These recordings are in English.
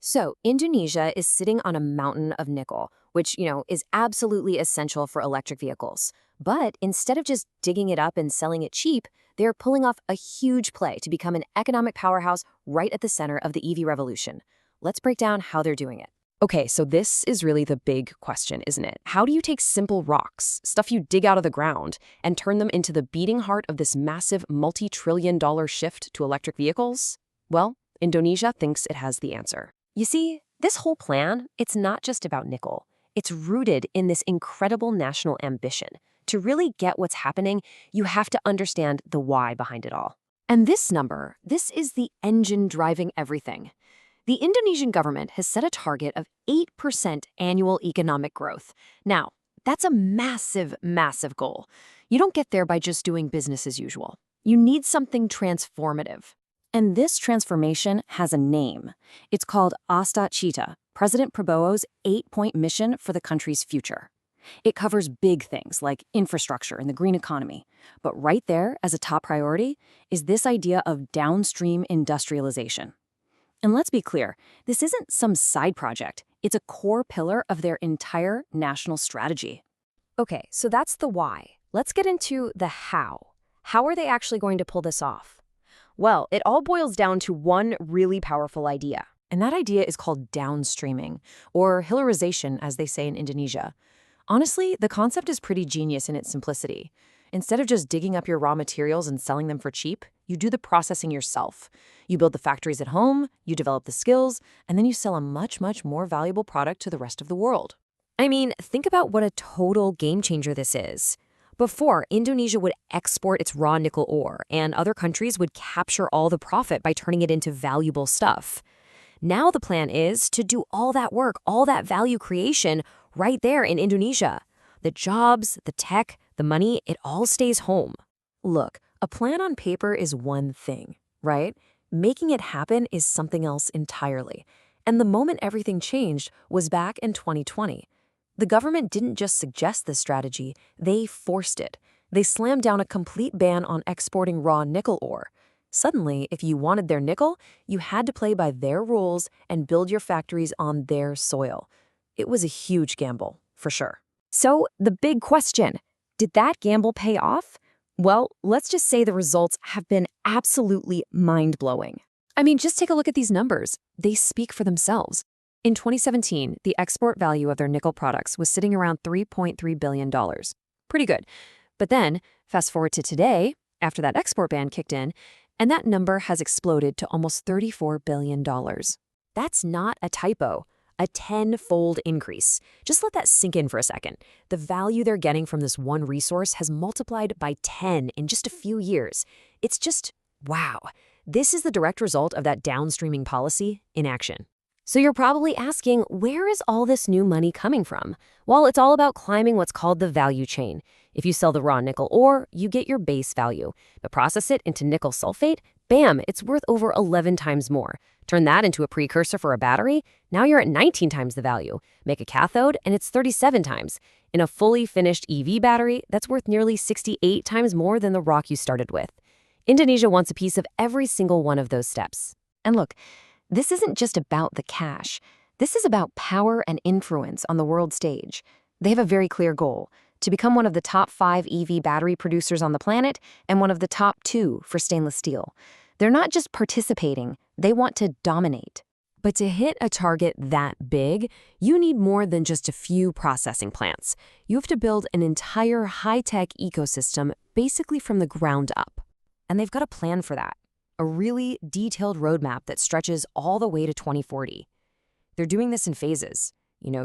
So, Indonesia is sitting on a mountain of nickel, which, is absolutely essential for electric vehicles. But instead of just digging it up and selling it cheap, they're pulling off a huge play to become an economic powerhouse right at the center of the EV revolution. Let's break down how they're doing it. Okay, so this is really the big question, isn't it? How do you take simple rocks, stuff you dig out of the ground, and turn them into the beating heart of this massive multi-trillion-dollar shift to electric vehicles? Well, Indonesia thinks it has the answer. You see, this whole plan, it's not just about nickel. It's rooted in this incredible national ambition. To really get what's happening, you have to understand the why behind it all. And this number, this is the engine driving everything. The Indonesian government has set a target of 8% annual economic growth. Now, that's a massive, massive goal. You don't get there by just doing business as usual. You need something transformative. And this transformation has a name. It's called Asta Cita, President Prabowo's 8-point mission for the country's future. It covers big things like infrastructure and the green economy. But right there, as a top priority, is this idea of downstream industrialization. And let's be clear, this isn't some side project. It's a core pillar of their entire national strategy. Okay, so that's the why. Let's get into the how. How are they actually going to pull this off? Well, it all boils down to one really powerful idea. And that idea is called downstreaming, or hilarization, as they say in Indonesia. Honestly, the concept is pretty genius in its simplicity. Instead of just digging up your raw materials and selling them for cheap, you do the processing yourself. You build the factories at home, you develop the skills, and then you sell a much, much more valuable product to the rest of the world. I mean, think about what a total game changer this is. Before, Indonesia would export its raw nickel ore, and other countries would capture all the profit by turning it into valuable stuff. Now the plan is to do all that work, all that value creation, right there in Indonesia. The jobs, the tech, the money, it all stays home. Look, a plan on paper is one thing, right? Making it happen is something else entirely. And the moment everything changed was back in 2020. The government didn't just suggest this strategy, they forced it. They slammed down a complete ban on exporting raw nickel ore. Suddenly, if you wanted their nickel, you had to play by their rules and build your factories on their soil. It was a huge gamble, for sure. So, the big question, did that gamble pay off? Well, let's just say the results have been absolutely mind-blowing. I mean, just take a look at these numbers. They speak for themselves. In 2017, the export value of their nickel products was sitting around $3.3 billion. Pretty good. But then, fast forward to today, after that export ban kicked in, and that number has exploded to almost $34 billion. That's not a typo. A 10-fold increase. Just let that sink in for a second. The value they're getting from this one resource has multiplied by 10 in just a few years. It's just, wow. This is the direct result of that downstreaming policy in action. So you're probably asking, where is all this new money coming from? Well, it's all about climbing what's called the value chain. If you sell the raw nickel ore, you get your base value. But process it into nickel sulfate, bam, it's worth over 11 times more. Turn that into a precursor for a battery, now you're at 19 times the value. Make a cathode, and it's 37 times. In a fully finished EV battery, that's worth nearly 68 times more than the rock you started with. Indonesia wants a piece of every single one of those steps. And look, this isn't just about the cash. This is about power and influence on the world stage. They have a very clear goal: to become one of the top 5 EV battery producers on the planet and one of the top 2 for stainless steel. They're not just participating, they want to dominate. But to hit a target that big, you need more than just a few processing plants. You have to build an entire high-tech ecosystem basically from the ground up. And they've got a plan for that. A really detailed roadmap that stretches all the way to 2040. They're doing this in phases,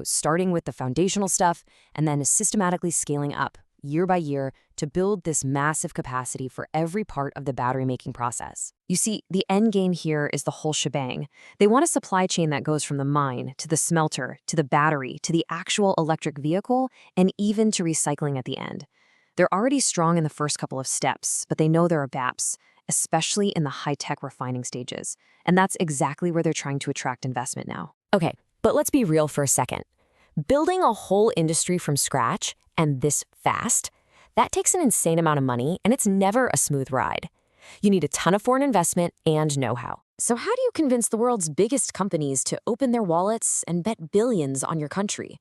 starting with the foundational stuff and then systematically scaling up year by year to build this massive capacity for every part of the battery-making process. You see, the end game here is the whole shebang. They want a supply chain that goes from the mine to the smelter, to the battery, to the actual electric vehicle, and even to recycling at the end. They're already strong in the first couple of steps, but they know there are gaps, especially in the high-tech refining stages. And that's exactly where they're trying to attract investment now. Okay, but let's be real for a second. Building a whole industry from scratch, and this fast, that takes an insane amount of money, and it's never a smooth ride. You need a ton of foreign investment and know-how. So, how do you convince the world's biggest companies to open their wallets and bet billions on your country?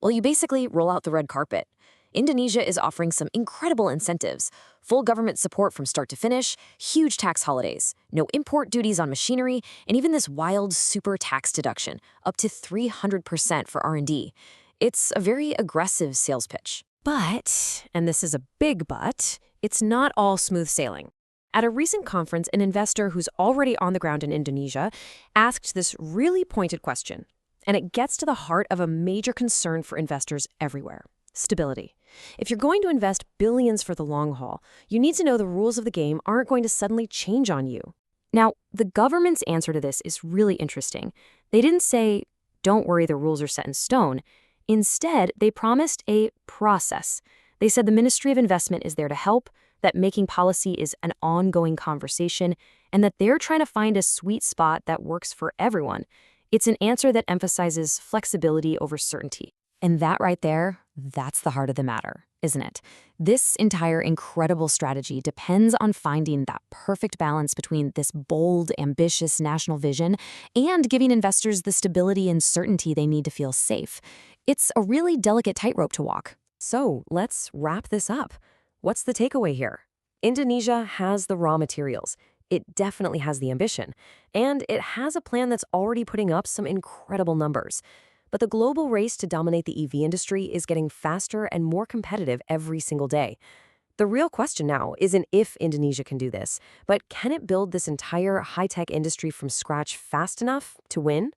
Well, you basically roll out the red carpet. Indonesia is offering some incredible incentives: full government support from start to finish, huge tax holidays, no import duties on machinery, and even this wild super tax deduction, up to 300% for R&D. It's a very aggressive sales pitch. But, and this is a big but, it's not all smooth sailing. At a recent conference, an investor who's already on the ground in Indonesia asked this really pointed question, and it gets to the heart of a major concern for investors everywhere: stability. If you're going to invest billions for the long haul, you need to know the rules of the game aren't going to suddenly change on you. Now, the government's answer to this is really interesting. They didn't say, "Don't worry, the rules are set in stone." Instead, they promised a process. They said the Ministry of Investment is there to help, that making policy is an ongoing conversation, and that they're trying to find a sweet spot that works for everyone. It's an answer that emphasizes flexibility over certainty. And that right there, that's the heart of the matter, isn't it? This entire incredible strategy depends on finding that perfect balance between this bold, ambitious national vision and giving investors the stability and certainty they need to feel safe. It's a really delicate tightrope to walk. So let's wrap this up. What's the takeaway here? Indonesia has the raw materials. It definitely has the ambition. And it has a plan that's already putting up some incredible numbers. But the global race to dominate the EV industry is getting faster and more competitive every single day. The real question now isn't if Indonesia can do this, but can it build this entire high-tech industry from scratch fast enough to win?